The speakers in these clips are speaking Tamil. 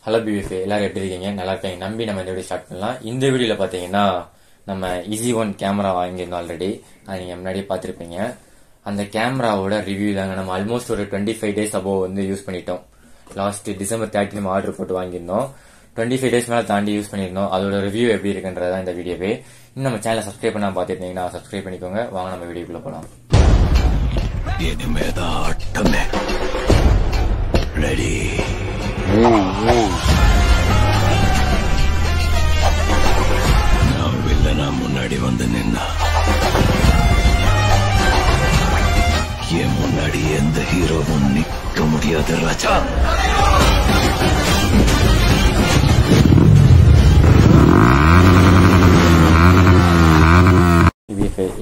ஹலோ பிவிஃபே, எல்லாரும் எப்படி இருக்கீங்க? நல்லா இருக்கீங்க நம்பி நம்ம இந்த வீடியோ ஸ்டார்ட் பண்ணலாம். இந்த வீடியோவில் பார்த்தீங்கன்னா நம்ம Easy One கேமரா வாங்கியிருந்தோம் ஆல்ரெடி. அது நீங்கள் முன்னாடியே பார்த்துருப்பீங்க. அந்த கேமராவோட ரிவ்யூ தாங்க. நம்ம ஆல்மோஸ்ட் ஒரு 25 days அபோவ் வந்து யூஸ் பண்ணிட்டோம். லாஸ்ட் December 30 நம்ம ஆர்டர் போட்டு வாங்கியிருந்தோம். 25 days மேலே தாண்டி யூஸ் பண்ணியிருந்தோம். அதோட ரிவ்யூ எப்படி இருக்குன்றதான் இந்த வீடியோவே. இன்னும் நம்ம சேனலை சப்ஸ்கிரைப் பண்ணாம பார்த்துருந்தீங்கன்னா சப்ஸ்கிரைப் பண்ணிக்கோங்க. வாங்க நம்ம வீடியோக்குள்ள போகலாம். Ready. நான் வில்லனா முன்னாடி வந்து நின்னா என் முன்னாடி எந்த ஹீரோவும் நிக்க முடியாது ராஜா.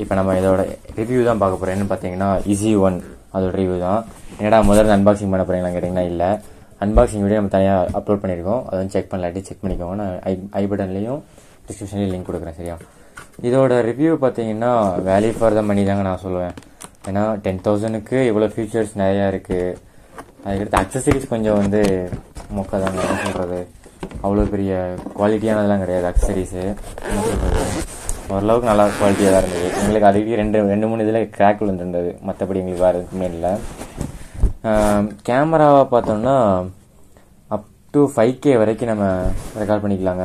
இப்போ நம்ம இதோட ரிவ்யூ தான் பார்க்க போறோம். என்னன்னு பார்த்தீங்கன்னா Easy One அதோட ரிவ்யூ தான். என்னடா முதல்ல அன்பாக்சிங் பண்ண போறீங்களா கேட்டிங்கன்னா இல்லை, அன்பாக்சிங் வீடியோ நம்ம தனியாக அப்லோட் பண்ணியிருக்கோம். அதை வந்து செக் பண்ணலாட்டி செக் பண்ணிக்கோங்க. நான் ஐ பட்டன்லையும் டிஸ்கிரிப்ஷன்லையும் லிங்க் கொடுக்குறேன். சரியா? இதோட ரிவ்யூ பார்த்தீங்கன்னா வேல்யூ ஃபார் த மணி தாங்க நான் சொல்லுவேன். ஏன்னா 10,000க்கு இவ்வளோ ஃபீச்சர்ஸ் நிறையா இருக்குது. அதுக்கடுத்து அக்சசரிஸ் கொஞ்சம் வந்து மொக்க தாங்க. என்ன சொல்கிறது, அவ்வளோ பெரிய குவாலிட்டியானதெல்லாம் கிடையாது. அக்சசரிஸு என்ன சொல்கிறது, ஓரளவுக்கு நல்லா குவாலிட்டியாக தான் இருந்தது. எங்களுக்கு அதுக்கு ரெண்டு மூணு இதில் கிராக் விழுந்துருந்தது. மற்றபடி எங்களுக்கு வேறு எதுவுமே இல்லை. கேமராவை பார்த்தோம்னா அப் டு 5K வரைக்கும் நம்ம ரெக்கார்ட் பண்ணிக்கலாங்க.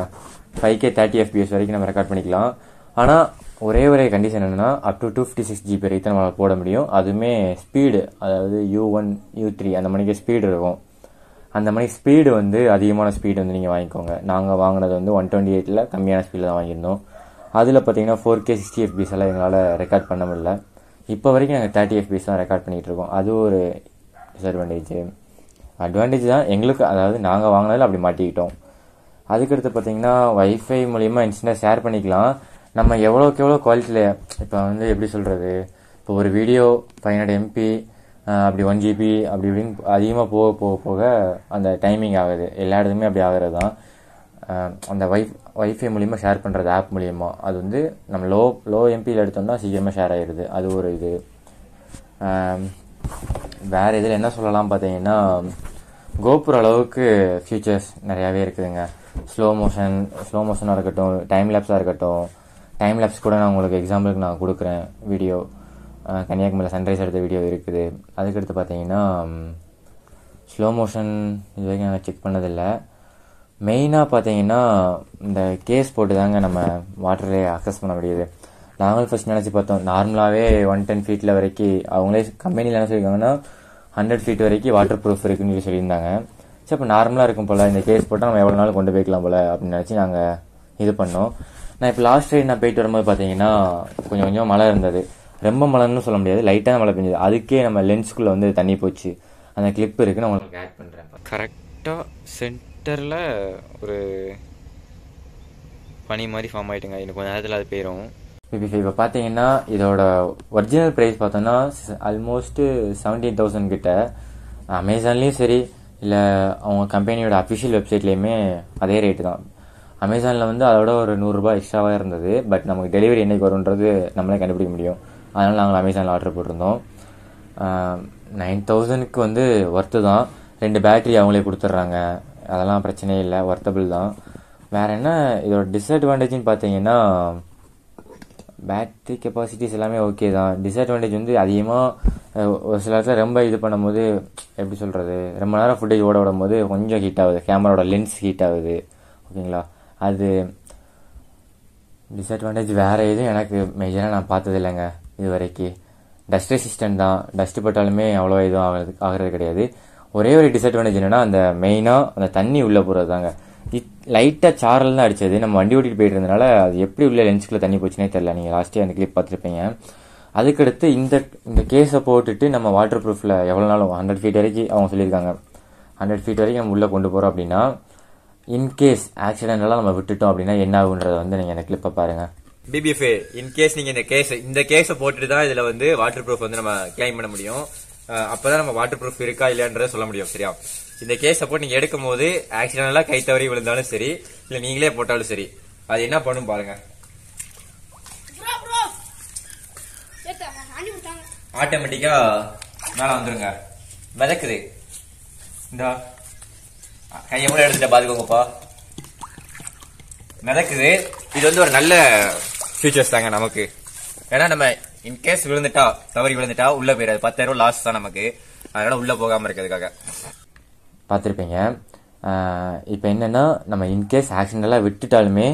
5K 30 FPS வரைக்கும் நம்ம ரெக்கார்ட் பண்ணிக்கலாம். ஆனால் ஒரே கண்டிஷன் என்னென்னா அப் டு 256 GB வரைக்கும் நம்மளால் போட முடியும். அதுவுமே ஸ்பீடு, அதாவது U1 U3 அந்த மணிக்கு ஸ்பீடு இருக்கும். அந்த மணிக்கு ஸ்பீடு வந்து அதிகமான ஸ்பீடு வந்து நீங்கள் வாங்கிக்கோங்க. நாங்கள் வாங்கினது வந்து 128ல் கம்மியான ஸ்பீடில் தான் வாங்கியிருந்தோம். அதில் பார்த்தீங்கன்னா 4K 60 FPS எல்லாம் எங்களால் ரெக்கார்ட் பண்ண முடியல. இப்போ வரைக்கும் நாங்கள் 30 FPS தான் ரெக்கார்ட் பண்ணிகிட்டு இருக்கோம். அது ஒரு அட்வான்டேஜ் தான் எங்களுக்கு. அதாவது நாங்கள் வாங்கினதில் அப்படி மாட்டிக்கிட்டோம். அதுக்கடுத்து பார்த்தீங்கன்னா வைஃபை மூலிமா இன்ஸ்டன்ட்டாக ஷேர் பண்ணிக்கலாம். நம்ம எவ்வளோக்கு எவ்வளோ குவாலிட்டியில், இப்போ வந்து எப்படி சொல்கிறது, இப்போ ஒரு வீடியோ 500 MB அப்படி 1 GB அப்படி இப்படின்னு அதிகமாக போக போக அந்த டைமிங் ஆகுது. எல்லா இடத்துலையுமே அப்படி ஆகிறது தான். அந்த வைஃபை மூலிமா ஷேர் பண்ணுறது ஆப் மூலிமா அது வந்து நம்ம லோ எம்பியில் எடுத்தோம்னா சீக்கிரமாக ஷேர் ஆகிடுது. அது ஒரு இது. வேறு இதில் என்ன சொல்லலாம் பார்த்தீங்கன்னா கோபுர அளவுக்கு ஃபீச்சர்ஸ் நிறையாவே இருக்குதுங்க. ஸ்லோ மோஷனாக இருக்கட்டும், டைம் லேப்ஸாக இருக்கட்டும். டைம் லேப்ஸ் கூட நான் உங்களுக்கு எக்ஸாம்பிளுக்கு நான் கொடுக்குறேன். வீடியோ கன்னியாகுமரியில் சன்ரைஸ் எடுத்த வீடியோ இருக்குது. அதுக்கடுத்து பார்த்தீங்கன்னா ஸ்லோ மோஷன் இது வரைக்கும் நான் செக் பண்ணதில்லை. மெயினாக பார்த்தீங்கன்னா இந்த கேஸ் போட்டு தாங்க நம்ம வாட்டர்லேயே அக்சஸ் பண்ண முடியுது. நாங்களும் ஃபர்ஸ்ட் நினச்சி பார்த்தோம், நார்மலாகவே 110 feet வரைக்கும் அவங்களே கம்பெனியில் என்ன சொல்லியிருக்காங்கன்னா 100 feet வரைக்கும் வாட்டர் ப்ரூஃப் இருக்குன்னு சொல்லியிருந்தாங்க. சரி, இப்போ நார்மலாக இருக்கும் போல் இந்த கேஸ் போட்டால் நம்ம எவ்வளோ நாள் கொண்டு போய்க்கலாம் போல் அப்படின்னு நினச்சி நாங்கள் இது பண்ணோம். நான் இப்போ லாஸ்ட் ரைட் நான் போயிட்டு வரும்போது பார்த்தீங்கன்னா கொஞ்சம் மழை இருந்தது. ரொம்ப மழைன்னு சொல்ல முடியாது, லைட்டாக மழை பெஞ்சது. அதுக்கே நம்ம லென்ஸ்குள்ளே வந்து தண்ணி போச்சு. அந்த கிளிப் இருக்குன்னு நான் உங்களுக்கு ஆட் பண்ணுறேன். கரெக்டாக சென்டரில் ஒரு பனி மாதிரி ஃபார்ம் ஆகிட்டுங்க. இன்னும் கொஞ்சம் நேரத்தில் அது போயிடும். இப்போ பார்த்தீங்கன்னா இதோட ஒரிஜினல் ப்ரைஸ் பார்த்தோன்னா ஆல்மோஸ்ட்டு 17,000 கிட்ட. அமேசான்லேயும் சரி, இல்லை அவங்க கம்பெனியோட அஃபிஷியல் வெப்சைட்லேயுமே அதே ரேட்டு தான். அமேசானில் வந்து அதோட ஒரு 100 ரூபாய் எக்ஸ்ட்ராவாக இருந்தது. பட் நமக்கு டெலிவரி என்றைக்கு வரும்ன்றது நம்மளே கண்டுபிடிக்க முடியும். அதனால் நாங்கள் அமேசானில் ஆர்டர் போட்டிருந்தோம். 9,000க்கு வந்து ஒர்த்து தான். 2 பேட்டரி அவங்களே கொடுத்துட்றாங்க. அதெல்லாம் பிரச்சனையே இல்லை, ஒர்த்தபிள் தான். வேறு என்ன இதோட டிஸ்அட்வான்டேஜ்னு பார்த்தீங்கன்னா பேட்டரி கெப்பாசிட்டிஸ் எல்லாமே ஓகே தான். டிஸ்அட்வான்டேஜ் வந்து அதிகமாக ஒரு சில இடத்துல ரொம்ப இது பண்ணும்போது, எப்படி சொல்கிறது, ரொம்ப நேரம் ஃபுட்டேஜ் விடும் போது கொஞ்சம் ஹீட் ஆகுது. கேமராவோட லென்ஸ் ஹீட் ஆகுது. ஓகேங்களா? அது டிஸ்அட்வான்டேஜ். வேறு எதுவும் எனக்கு மேஜராக நான் பார்த்தது இல்லைங்க இது வரைக்கும். டஸ்ட் ரெசிஸ்டன்ட் தான், டஸ்ட் பட்டாலுமே அவ்வளோ எதுவும் ஆகிறது கிடையாது. ஒரே ஒரு டிஸ்அட்வான்டேஜ் என்னென்னா அந்த மெயினாக அந்த தண்ணி உள்ளே போகிறது தாங்க. லைட்டாக சாரல் தான் அடித்தது. நம்ம வண்டி ஓட்டிட்டு போயிட்டு இருந்தனால அது எப்படி உள்ள லென்ஸ்குள்ளே தண்ணி போச்சுனே தெரில. நீங்கள் லாஸ்ட்டே அந்த கிளிப் பார்த்துருப்பீங்க. அதுக்கடுத்து இந்த கேஸை போட்டுட்டு நம்ம வாட்டர் ப்ரூஃபில் எவ்வளோ நாளும் 100 feet வரைக்கும் அவங்க சொல்லியிருக்காங்க. 100 feet வரைக்கும் நம்ம உள்ளே கொண்டு போகிறோம் அப்படின்னா, இன்கேஸ் ஆக்சிடென்ட்லாம் நம்ம விட்டுட்டோம் அப்படின்னா என்ன ஆகுன்றதை வந்து நீங்கள் அந்த கிளிப்பை பாருங்கள். பிபிஎஃப்ஏ இன்கேஸ் நீங்கள் இந்த கேஸை போட்டுட்டு தான் இதில் வந்து வாட்டர் ப்ரூஃப் வந்து நம்ம கிளைம் பண்ண முடியும். அப்போதான் நம்ம வாட்டர் ப்ரூஃப் இருக்கா இல்லையான்றதை சொல்ல முடியும். சரியா? இந்த கேஸ் சப்போர்ட் நீங்க எடுக்கும் போது ஆக்சிடென்டலா கை தவறி விழுந்தாலும் சரி, இல்ல நீங்களே போட்டாலும் சரி, அது என்ன பண்ணும் பாருங்க. ஆட்டோமேட்டிக்கா மேல வந்துருங்க. மிதக்குது. இந்த கையை கூட எடுத்துட்டு பாத்துக்கோங்கப்பா. மிதக்குது. இது வந்து ஒரு நல்ல ஃபியூச்சர்ஸ் தாங்க நமக்கு. ஏன்னா நம்ம இன்கேஸ் விழுந்துட்டா, தவறி விழுந்துட்டா உள்ள போயிடாது. 10,000 லாஸ் தான் நமக்கு. அதனால உள்ள போகாம இருக்கிறதுக்காக பார்த்துருப்பீங்க. இப்போ என்னன்னா, நம்ம இன்கேஸ் ஆக்சிடென்டெல்லாம் விட்டுட்டாலுமே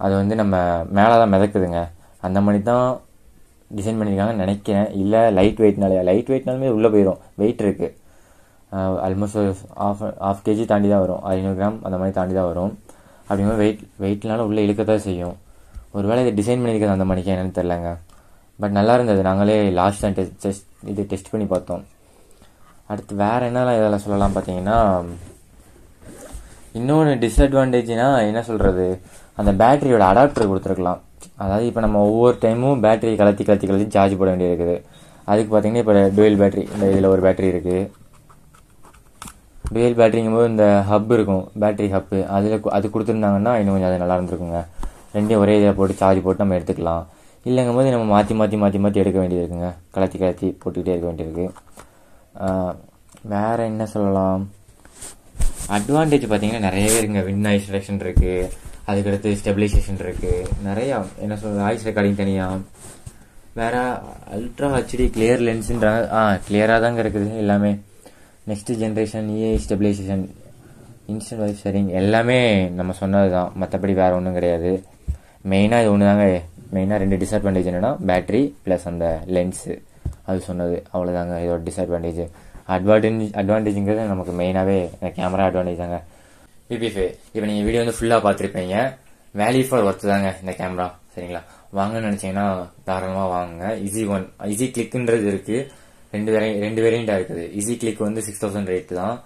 அது வந்து நம்ம மேலே தான் மிதக்குதுங்க. அந்த மாதிரி தான் டிசைன் பண்ணியிருக்காங்கன்னு நினைக்கிறேன். இல்லை லைட் வெயிட்னாலுமே உள்ளே போயிடும். வெயிட் இருக்குது. ஆல்மோஸ்ட் ஒரு ஆஃப் கேஜி தாண்டி தான் வரும். 500 கிராம் அந்த மாதிரி தாண்டி தான் வரும். அப்படிங்கும்போது வெயிட்னால உள்ளே இழுக்கத்தான் செய்யும். ஒருவேளை இதை டிசைன் பண்ணியிருக்கிறது அந்த மணிக்கு என்னன்னு தெரிலங்க. பட் நல்லா இருந்தது. நாங்களே லாஸ்ட் தான் டெஸ்ட் பண்ணி பார்த்தோம். அடுத்து வேறு என்னெல்லாம் இதெல்லாம் சொல்லலாம் பார்த்தீங்கன்னா, இன்னொன்று டிஸ்அட்வான்டேஜ்னா என்ன சொல்கிறது, அந்த பேட்டரியோட அடாப்டர் கொடுத்துருக்கலாம். அதாவது இப்போ நம்ம ஒவ்வொரு டைமும் பேட்டரி கலத்தி சார்ஜ் போட வேண்டியிருக்குது. அதுக்கு பார்த்தீங்கன்னா இப்போ டுவெல் பேட்டரி, இந்த இதில் ஒரு பேட்டரி இருக்குது. டுவெல் பேட்டரிங்கும் போது இந்த ஹப் இருக்கும், பேட்டரி ஹப்பு, அது கொடுத்துருந்தாங்கன்னா இன்னும் கொஞ்சம் அது நல்லா இருந்திருக்குங்க. ரெண்டையும் ஒரே இதில் போட்டு சார்ஜ் போட்டு நம்ம எடுத்துக்கலாம். இல்லைங்கும் போது நம்ம மாற்றி எடுக்க வேண்டியது இருக்குங்க. கலத்தி போட்டுக்கிட்டே இருக்க வேண்டியிருக்கு. வேறு என்ன சொல்லலாம், அட்வான்டேஜ் பார்த்தீங்கன்னா நிறையவே இருக்குங்க. வின் நாய்ஸ் ரிடக்ஷன் இருக்குது, அதுக்கடுத்து ஸ்டெபிலைசேஷன் இருக்குது, நிறையா என்ன சொல்கிறது, வாய்ஸ் ரெக்கார்டிங் தனியாக, வேறு அல்ட்ரா ஹெச்டி கிளியர் லென்ஸுன்றாங்க. கிளியராக தாங்க இருக்குது எல்லாமே. Next generation AI stabilization, instant voice sharing, எல்லாமே நம்ம சொன்னது தான். மற்றபடி வேறு ஒன்றும் கிடையாது. மெயினாக இது ஒன்று தாங்க. மெயினாக 2 டிஸ்அட்வான்டேஜ் என்னென்னா பேட்டரி ப்ளஸ் அந்த லென்ஸு, அது சொன்னது அவ்வளோதாங்க இதோட டிஸ்அட்வான்டேஜ். அட்வான்டேஜுங்கிறது நமக்கு மெயினாகவே கேமரா அட்வான்டேஜ் தாங்க. பிபிஎஃப் இப்போ நீங்கள் வீடியோ வந்து ஃபுல்லாக பார்த்துருப்பீங்க. வேல்யூ ஃபார் ஒர்த்து தாங்க இந்த கேமரா. சரிங்களா, வாங்கன்னு நினச்சிங்கன்னா தாராளமாக வாங்குங்க. ஈஸி கிளிக்குன்றது இருக்குது. ரெண்டு வேரியண்டாக இருக்குது. ஈஸி கிளிக் வந்து 6,000 ரேட்டு தான்.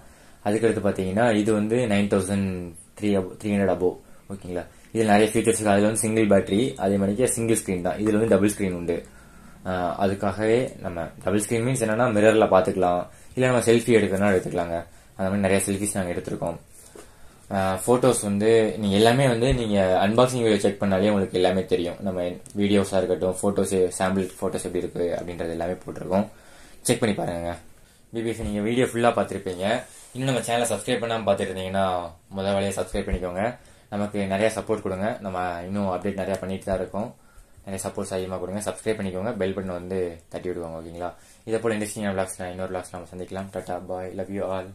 அதுக்கடுத்து பார்த்தீங்கன்னா இது வந்து 9,300 அபோவ். ஓகேங்களா, இதில் நிறைய ஃபீச்சர்ஸ் இருக்குது. அதில் வந்து சிங்கிள் பேட்டரி, அதே மாதிரிக்கு சிங்கிள் ஸ்க்ரீன் தான். இதில் வந்து டபுள் ஸ்க்ரீன் உண்டு. அதுக்காகவே நம்ம டபுள் ஸ்க்ரீன் மீன்ஸ் என்னன்னா மிரரில் பார்த்துக்கலாம், இல்லை நம்ம செல்ஃபி எடுக்கிறனால எடுத்துக்கலாங்க. அந்த மாதிரி நிறைய செல்ஃபிஸ் நாங்கள் எடுத்திருக்கோம். ஃபோட்டோஸ் வந்து நீங்கள் எல்லாமே வந்து நீங்கள் அன்பாக்சிங் வீடியோ செக் பண்ணாலே உங்களுக்கு எல்லாமே தெரியும். நம்ம வீடியோஸாக இருக்கட்டும், ஃபோட்டோஸ், சாம்பிள் ஃபோட்டோஸ் எப்படி இருக்குது அப்படின்றது எல்லாமே போட்டிருக்கோம். செக் பண்ணி பாருங்க. பிபிஎஃப் நீங்கள் வீடியோ ஃபுல்லாக பார்த்துருப்பீங்க. இன்னும் நம்ம சேனலை சப்ஸ்கிரைப் பண்ணாமல் பார்த்துட்டு இருந்தீங்கன்னா முதல் வேலையை சப்ஸ்கிரைப் பண்ணிக்கோங்க. நமக்கு நிறைய சப்போர்ட் கொடுங்க. நம்ம இன்னும் அப்டேட் நிறையா பண்ணிட்டு தான் இருக்கோம். நிறைய சப்போர்ட்ஸ் அதிகமாக கொடுங்க. சப்ஸ்கிரைப் பண்ணிக்கோங்க. பெல் பட்டன் வந்து தட்டி விடுவாங்க. ஓகேங்களா, இதை போல இன்ட்ரெஸ்டிங்கான விளாக்ஸ் இன்னொரு விளாக்ஸ் நம்ம சந்திக்கலாம். டாடா பாய், லவ் யூ ஆல்.